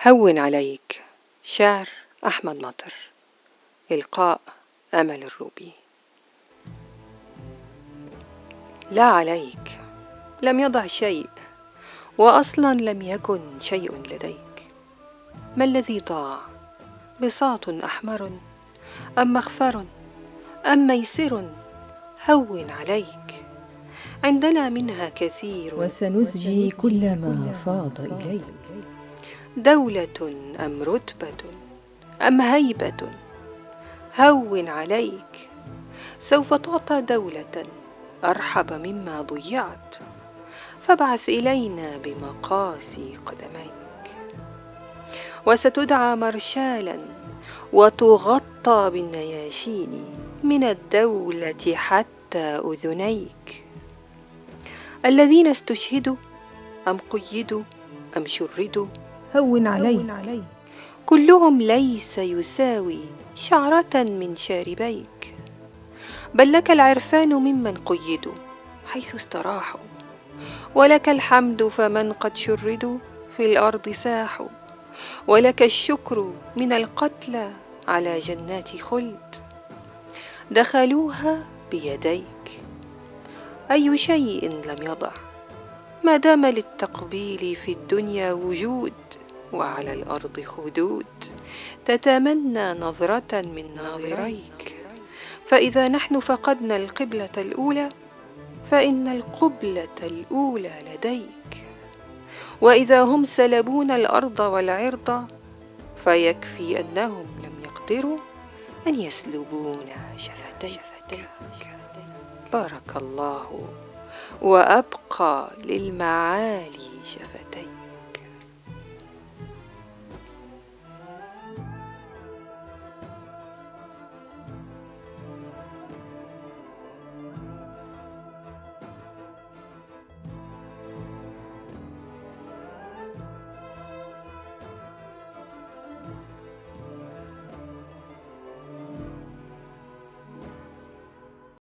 هون عليك. شعر أحمد مطر. إلقاء أمل الروبي. لا عليك، لم يضع شيء، وأصلا لم يكن شيء لديك. ما الذي ضاع؟ بساط أحمر أم مغفر أم ميسر؟ هون عليك، عندنا منها كثير وسنسجي كل ما فاض إليك. دولة أم رتبة أم هيبة؟ هون عليك، سوف تعطى دولة أرحب مما ضيعت، فابعث إلينا بمقاسي قدميك. وستدعى مرشالا وتغطى بالنياشين من الدولة حتى أذنيك. الذين استشهدوا أم قيدوا أم شردوا، هون عليك، كلهم ليس يساوي شعرة من شاربيك. بل لك العرفان ممن قيدوا حيث استراحوا، ولك الحمد فمن قد شردوا في الأرض ساحوا، ولك الشكر من القتلى على جنات خلد دخلوها بيديك. أي شيء لم يضع ما دام للتقبيل في الدنيا وجود، وعلى الأرض خدود تتمنى نظرة من ناظريك. فإذا نحن فقدنا القبلة الأولى فإن القبلة الأولى لديك، وإذا هم سلبونا الأرض والعرض فيكفي أنهم لم يقدروا أن يسلبونا شفتيك. بارك الله وأبقى للمعالي شفتيك.